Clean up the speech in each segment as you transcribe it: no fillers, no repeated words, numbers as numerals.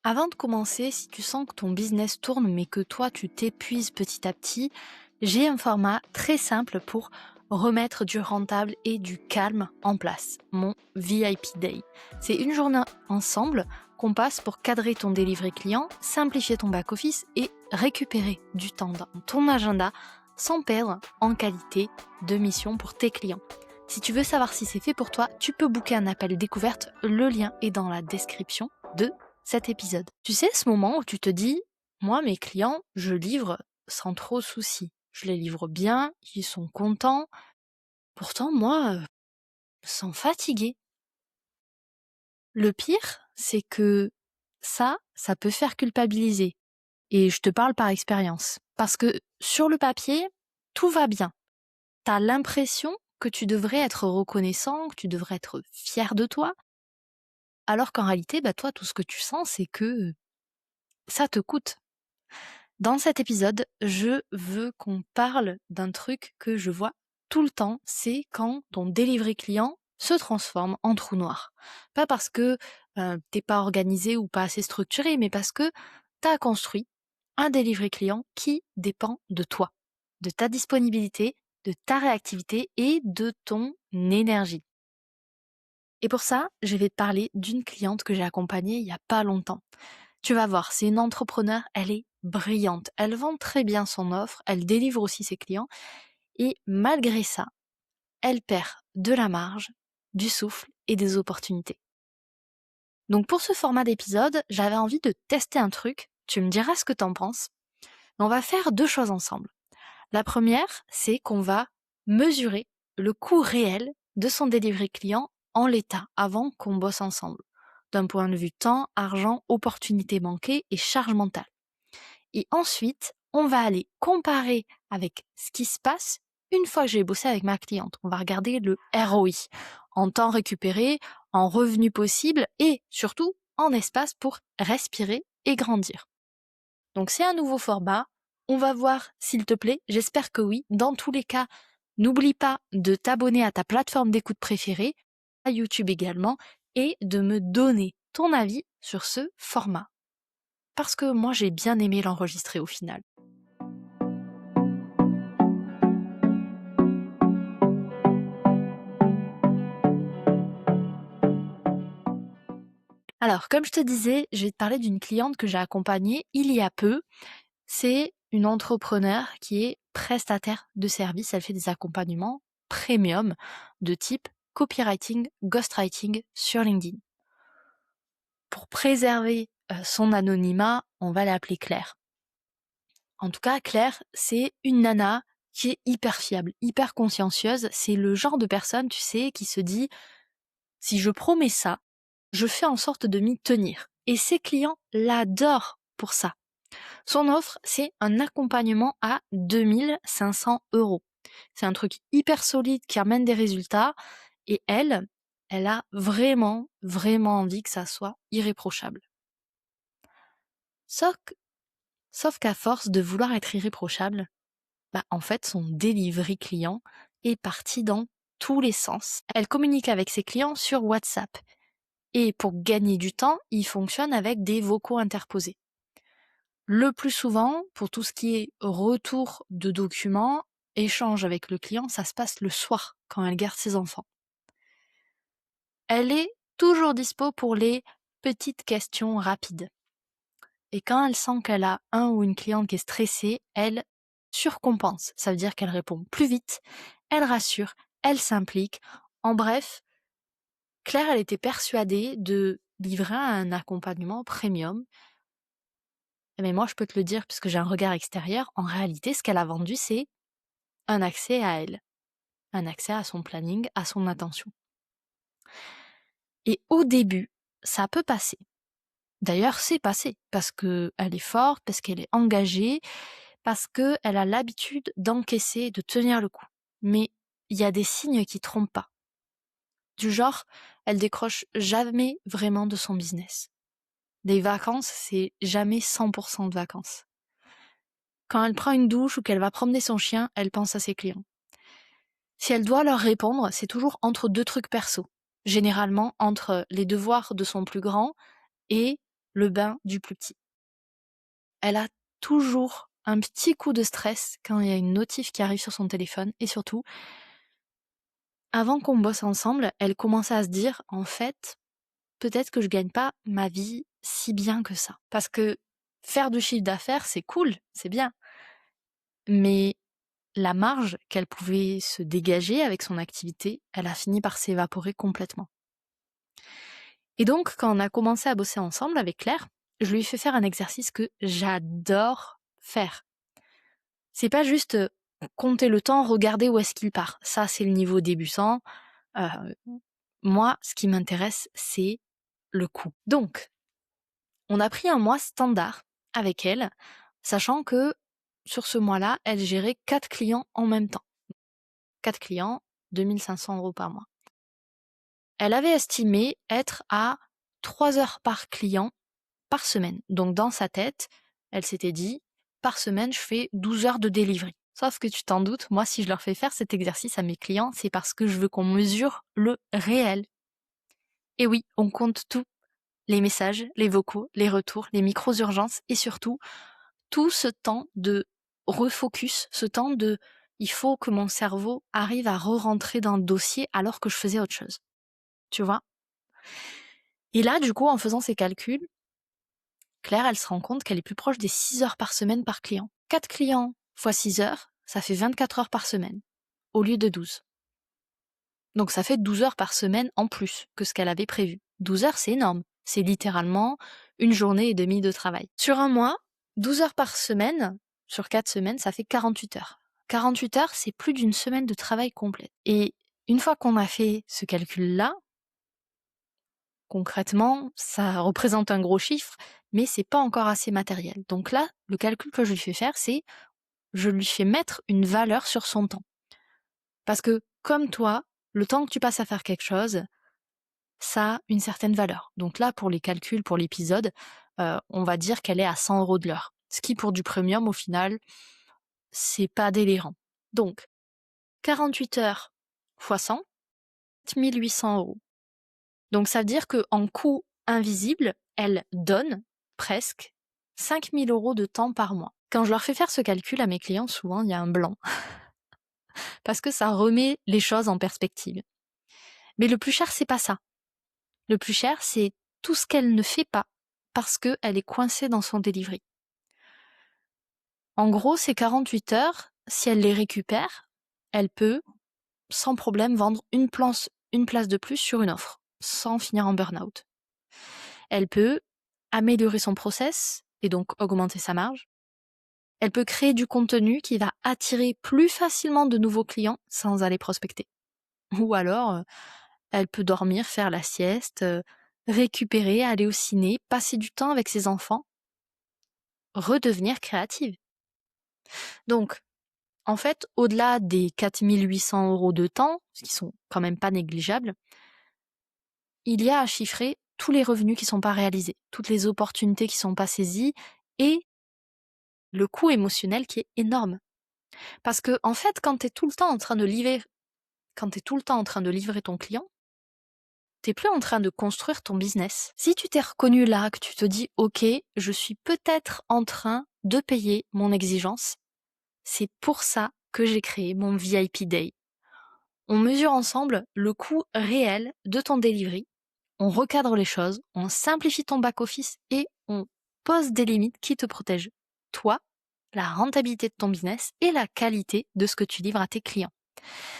Avant de commencer, si tu sens que ton business tourne mais que toi tu t'épuises petit à petit, j'ai un format très simple pour remettre du rentable et du calme en place, mon VIP Day. C'est une journée ensemble qu'on passe pour cadrer ton delivery client, simplifier ton back-office et récupérer du temps dans ton agenda sans perdre en qualité de mission pour tes clients. Si tu veux savoir si c'est fait pour toi, tu peux booker un appel découverte, le lien est dans la description de cet épisode. Tu sais, ce moment où tu te dis, moi, mes clients, je livre sans trop souci. Je les livre bien, ils sont contents. Pourtant, moi, sans fatiguer. Le pire, c'est que ça peut faire culpabiliser. Et je te parle par expérience. Parce que sur le papier, tout va bien. T'as l'impression que tu devrais être reconnaissant, que tu devrais être fier de toi. Alors qu'en réalité, toi, tout ce que tu sens, c'est que ça te coûte. Dans cet épisode, je veux qu'on parle d'un truc que je vois tout le temps, c'est quand ton delivery client se transforme en trou noir. Pas parce que t'es pas organisé ou pas assez structuré, mais parce que t'as construit un delivery client qui dépend de toi, de ta disponibilité, de ta réactivité et de ton énergie. Et pour ça, je vais te parler d'une cliente que j'ai accompagnée il y a pas longtemps. Tu vas voir, c'est une entrepreneur, elle est brillante. Elle vend très bien son offre, elle délivre aussi ses clients. Et malgré ça, elle perd de la marge, du souffle et des opportunités. Donc pour ce format d'épisode, j'avais envie de tester un truc. Tu me diras ce que t'en penses. On va faire deux choses ensemble. La première, c'est qu'on va mesurer le coût réel de son delivery client en l'état avant qu'on bosse ensemble. D'un point de vue temps, argent, opportunités manquées et charge mentale. Et ensuite, on va aller comparer avec ce qui se passe une fois que j'ai bossé avec ma cliente. On va regarder le ROI en temps récupéré, en revenus possibles et surtout en espace pour respirer et grandir. Donc c'est un nouveau format. On va voir s'il te plaît. J'espère que oui. Dans tous les cas, n'oublie pas de t'abonner à ta plateforme d'écoute préférée, à YouTube également, et de me donner ton avis sur ce format. Parce que moi, j'ai bien aimé l'enregistrer au final. Alors, comme je te disais, je vais te parler d'une cliente que j'ai accompagnée il y a peu. C'est une entrepreneure qui est prestataire de services. Elle fait des accompagnements premium de type copywriting, ghostwriting sur LinkedIn. Pour préserver son anonymat, on va l'appeler Claire. En tout cas, Claire, c'est une nana qui est hyper fiable, hyper consciencieuse. C'est le genre de personne, tu sais, qui se dit « si je promets ça, je fais en sorte de m'y tenir ». Et ses clients l'adorent pour ça. Son offre, c'est un accompagnement à 2500 €. C'est un truc hyper solide qui amène des résultats. Et elle a vraiment, vraiment envie que ça soit irréprochable. Sauf qu'à force de vouloir être irréprochable, en fait, son delivery client est parti dans tous les sens. Elle communique avec ses clients sur WhatsApp. Et pour gagner du temps, il fonctionne avec des vocaux interposés. Le plus souvent, pour tout ce qui est retour de documents, échange avec le client, ça se passe le soir, quand elle garde ses enfants. Elle est toujours dispo pour les petites questions rapides. Et quand elle sent qu'elle a un ou une cliente qui est stressée, elle surcompense. Ça veut dire qu'elle répond plus vite, elle rassure, elle s'implique. En bref, Claire, elle était persuadée de livrer un accompagnement premium. Mais moi, je peux te le dire, puisque j'ai un regard extérieur, en réalité, ce qu'elle a vendu, c'est un accès à elle, un accès à son planning, à son attention. Et au début, ça peut passer. D'ailleurs, c'est passé, parce qu'elle est forte, parce qu'elle est engagée, parce qu'elle a l'habitude d'encaisser, de tenir le coup. Mais il y a des signes qui trompent pas. Du genre, elle décroche jamais vraiment de son business. Des vacances, c'est jamais 100% de vacances. Quand elle prend une douche ou qu'elle va promener son chien, elle pense à ses clients. Si elle doit leur répondre, c'est toujours entre deux trucs perso. Généralement entre les devoirs de son plus grand et le bain du plus petit. Elle a toujours un petit coup de stress quand il y a une notif qui arrive sur son téléphone. Et surtout, avant qu'on bosse ensemble, elle commençait à se dire, en fait, peut-être que je gagne pas ma vie si bien que ça. Parce que faire du chiffre d'affaires, c'est cool, c'est bien. Mais la marge qu'elle pouvait se dégager avec son activité, elle a fini par s'évaporer complètement. Et donc, quand on a commencé à bosser ensemble avec Claire, je lui ai fait faire un exercice que j'adore faire. C'est pas juste compter le temps, regarder où est-ce qu'il part. Ça, c'est le niveau débutant. Euh, Moi, ce qui m'intéresse, c'est le coût. Donc, on a pris un mois standard avec elle, sachant que sur ce mois-là, elle gérait 4 clients en même temps. 4 clients, 2500 € par mois. Elle avait estimé être à 3 heures par client par semaine. Donc dans sa tête, elle s'était dit, par semaine, je fais 12 heures de delivery. Sauf que tu t'en doutes, moi, si je leur fais faire cet exercice à mes clients, c'est parce que je veux qu'on mesure le réel. Et oui, on compte tout. Les messages, les vocaux, les retours, les micros-urgences et surtout, tout ce temps de refocus, ce temps de il faut que mon cerveau arrive à re-rentrer dans le dossier alors que je faisais autre chose. Tu vois? Et là, du coup, en faisant ces calculs, Claire, elle se rend compte qu'elle est plus proche des 6 heures par semaine par client. 4 clients fois 6 heures, ça fait 24 heures par semaine, au lieu de 12. Donc ça fait 12 heures par semaine en plus que ce qu'elle avait prévu. 12 heures, c'est énorme. C'est littéralement une journée et demie de travail. Sur un mois, 12 heures par semaine, sur 4 semaines, ça fait 48 heures. 48 heures, c'est plus d'une semaine de travail complète. Et une fois qu'on a fait ce calcul-là, concrètement, ça représente un gros chiffre, mais c'est pas encore assez matériel. Donc là, le calcul que je lui fais faire, c'est je lui fais mettre une valeur sur son temps. Parce que, comme toi, le temps que tu passes à faire quelque chose, ça a une certaine valeur. Donc là, pour les calculs, pour l'épisode, on va dire qu'elle est à 100 € de l'heure. Ce qui, pour du premium, au final, c'est pas délirant. Donc, 48 heures fois 100, 1800 €. Donc ça veut dire qu'en coût invisible, elle donne presque 5000 € de temps par mois. Quand je leur fais faire ce calcul à mes clients, souvent il y a un blanc. Parce que ça remet les choses en perspective. Mais le plus cher, c'est pas ça. Le plus cher, c'est tout ce qu'elle ne fait pas parce qu'elle est coincée dans son delivery. En gros, ces 48 heures, si elle les récupère, elle peut, sans problème, vendre une place de plus sur une offre, sans finir en burn-out. Elle peut améliorer son process et donc augmenter sa marge. Elle peut créer du contenu qui va attirer plus facilement de nouveaux clients sans aller prospecter. Ou alors, elle peut dormir, faire la sieste, récupérer, aller au ciné, passer du temps avec ses enfants, redevenir créative. Donc, en fait, au-delà des 4800 € de temps, ce qui sont quand même pas négligeables, il y a à chiffrer tous les revenus qui sont pas réalisés, toutes les opportunités qui sont pas saisies et le coût émotionnel qui est énorme. Parce que, en fait, quand tu es tout le temps en train de livrer ton client, t'es plus en train de construire ton business. Si tu t'es reconnu là, que tu te dis, ok, je suis peut-être en train de payer mon exigence, c'est pour ça que j'ai créé mon VIP Day. On mesure ensemble le coût réel de ton delivery, on recadre les choses, on simplifie ton back-office et on pose des limites qui te protègent. Toi, la rentabilité de ton business et la qualité de ce que tu livres à tes clients.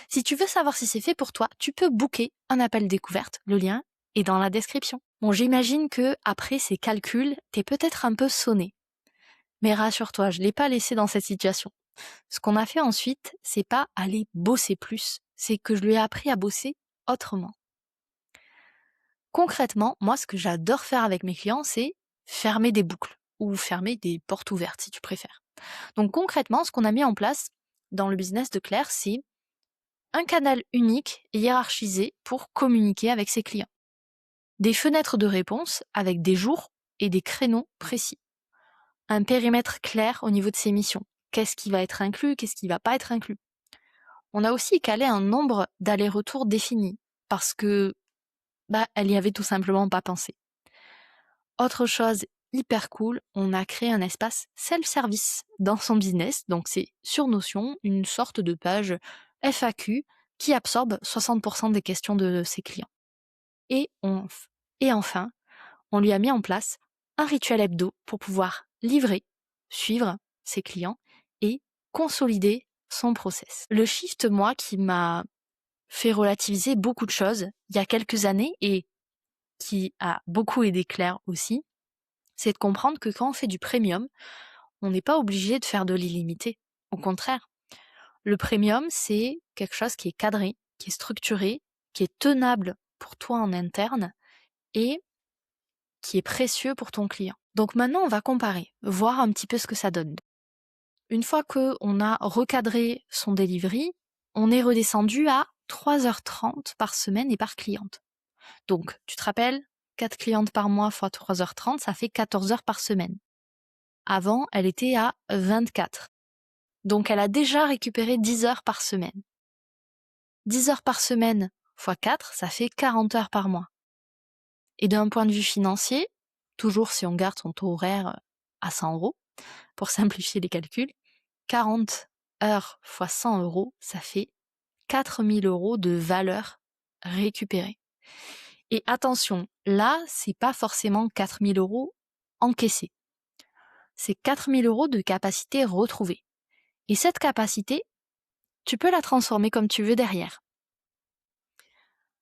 Si tu veux savoir si c'est fait pour toi, tu peux booker un appel découverte. Le lien est dans la description. Bon, j'imagine que après ces calculs, t'es peut-être un peu sonné. Mais rassure-toi, je l'ai pas laissé dans cette situation. Ce qu'on a fait ensuite, c'est pas aller bosser plus, c'est que je lui ai appris à bosser autrement. Concrètement, moi, ce que j'adore faire avec mes clients, c'est fermer des boucles ou fermer des portes ouvertes, si tu préfères. Donc concrètement, ce qu'on a mis en place dans le business de Claire, c'est un canal unique et hiérarchisé pour communiquer avec ses clients. Des fenêtres de réponse avec des jours et des créneaux précis. Un périmètre clair au niveau de ses missions. Qu'est-ce qui va être inclus, qu'est-ce qui va pas être inclus. On a aussi calé un nombre d'allers-retours défini parce que elle y avait tout simplement pas pensé. Autre chose hyper cool, on a créé un espace self-service dans son business. Donc c'est sur Notion, une sorte de page FAQ qui absorbe 60% des questions de ses clients. Et enfin, on lui a mis en place un rituel hebdo pour pouvoir livrer, suivre ses clients et consolider son process. Le shift, moi, qui m'a fait relativiser beaucoup de choses il y a quelques années et qui a beaucoup aidé Claire aussi, c'est de comprendre que quand on fait du premium, on n'est pas obligé de faire de l'illimité. Au contraire, le premium, c'est quelque chose qui est cadré, qui est structuré, qui est tenable pour toi en interne et qui est précieux pour ton client. Donc maintenant, on va comparer, voir un petit peu ce que ça donne. Une fois qu'on a recadré son delivery, on est redescendu à 3h30 par semaine et par cliente. Donc, tu te rappelles, 4 clientes par mois fois 3h30, ça fait 14 heures par semaine. Avant, elle était à 24. Donc, elle a déjà récupéré 10 heures par semaine. 10 heures par semaine fois 4, ça fait 40 heures par mois. Et d'un point de vue financier, toujours si on garde son taux horaire à 100 €, pour simplifier les calculs, 40 heures fois 100 €, ça fait 4 000 € de valeur récupérée. Et attention, là, c'est pas forcément 4 000 € encaissés. C'est 4 000 € de capacité retrouvée. Et cette capacité, tu peux la transformer comme tu veux derrière.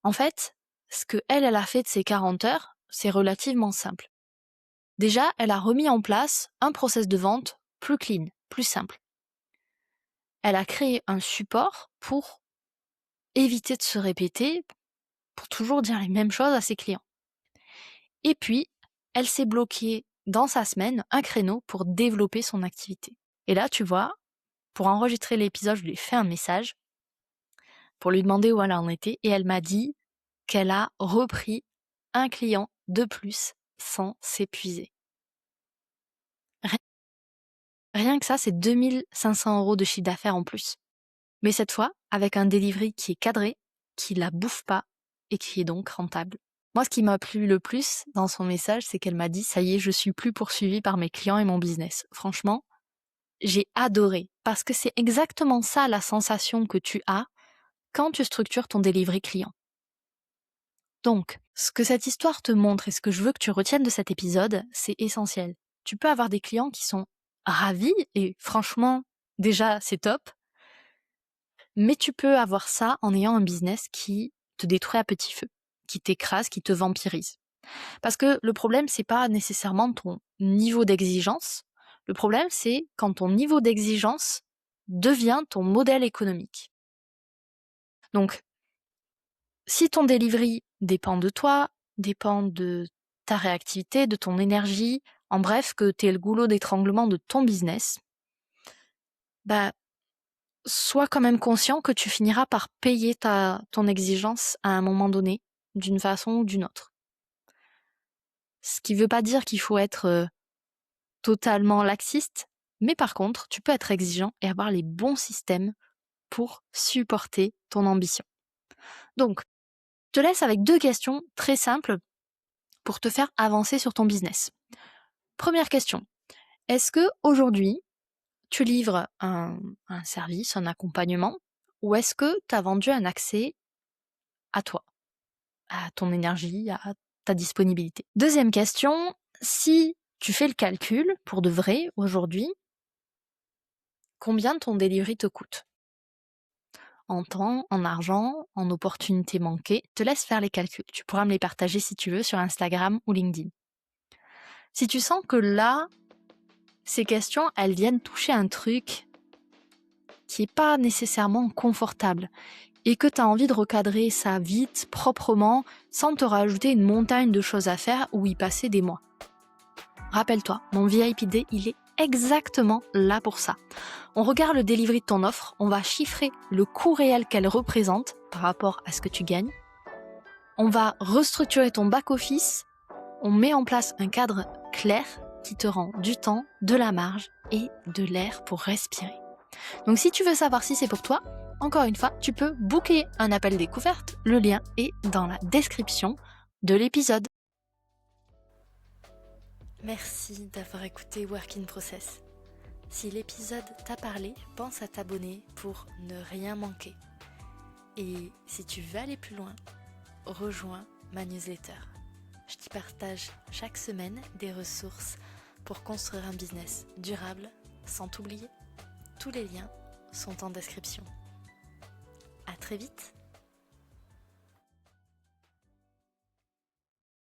En fait, ce que elle a fait de ces 40 heures, c'est relativement simple. Déjà, elle a remis en place un process de vente plus clean, plus simple. Elle a créé un support pour éviter de se répéter, pour toujours dire les mêmes choses à ses clients. Et puis, elle s'est bloquée dans sa semaine un créneau pour développer son activité. Et là, tu vois, pour enregistrer l'épisode, je lui ai fait un message pour lui demander où elle en était et elle m'a dit qu'elle a repris un client de plus sans s'épuiser. Rien que ça, c'est 2 500 € de chiffre d'affaires en plus. Mais cette fois, avec un delivery qui est cadré, qui la bouffe pas et qui est donc rentable. Moi, ce qui m'a plu le plus dans son message, c'est qu'elle m'a dit « Ça y est, je suis plus poursuivie par mes clients et mon business. » Franchement, j'ai adoré parce que c'est exactement ça la sensation que tu as quand tu structures ton delivery client. Donc, ce que cette histoire te montre et ce que je veux que tu retiennes de cet épisode, c'est essentiel. Tu peux avoir des clients qui sont ravis et franchement, déjà, c'est top. Mais tu peux avoir ça en ayant un business qui te détruit à petit feu, qui t'écrase, qui te vampirise. Parce que le problème, c'est pas nécessairement ton niveau d'exigence. Le problème, c'est quand ton niveau d'exigence devient ton modèle économique. Donc, si ton delivery dépend de toi, dépend de ta réactivité, de ton énergie, en bref, que tu es le goulot d'étranglement de ton business, sois quand même conscient que tu finiras par payer ton exigence à un moment donné, d'une façon ou d'une autre. Ce qui ne veut pas dire qu'il faut être totalement laxiste, mais par contre, tu peux être exigeant et avoir les bons systèmes pour supporter ton ambition. Donc, je te laisse avec 2 questions très simples pour te faire avancer sur ton business. Première question, est-ce que aujourd'hui tu livres un service, un accompagnement, ou est-ce que tu as vendu un accès à toi, à ton énergie, à ta disponibilité? Deuxième question, si tu fais le calcul pour de vrai aujourd'hui, combien ton delivery te coûte? En temps, en argent, en opportunités manquées, te laisse faire les calculs. Tu pourras me les partager si tu veux sur Instagram ou LinkedIn. Si tu sens que là, ces questions, elles viennent toucher un truc qui n'est pas nécessairement confortable et que tu as envie de recadrer ça vite, proprement, sans te rajouter une montagne de choses à faire ou y passer des mois. Rappelle-toi, mon VIP Day, il est exactement là pour ça. On regarde le delivery de ton offre, on va chiffrer le coût réel qu'elle représente par rapport à ce que tu gagnes. On va restructurer ton back-office, on met en place un cadre clair qui te rend du temps, de la marge et de l'air pour respirer. Donc si tu veux savoir si c'est pour toi, encore une fois, tu peux booker un appel découverte. Le lien est dans la description de l'épisode. Merci d'avoir écouté Work in Process. Si l'épisode t'a parlé, pense à t'abonner pour ne rien manquer. Et si tu veux aller plus loin, rejoins ma newsletter. Je t'y partage chaque semaine des ressources pour construire un business durable sans t'oublier. Tous les liens sont en description. À très vite!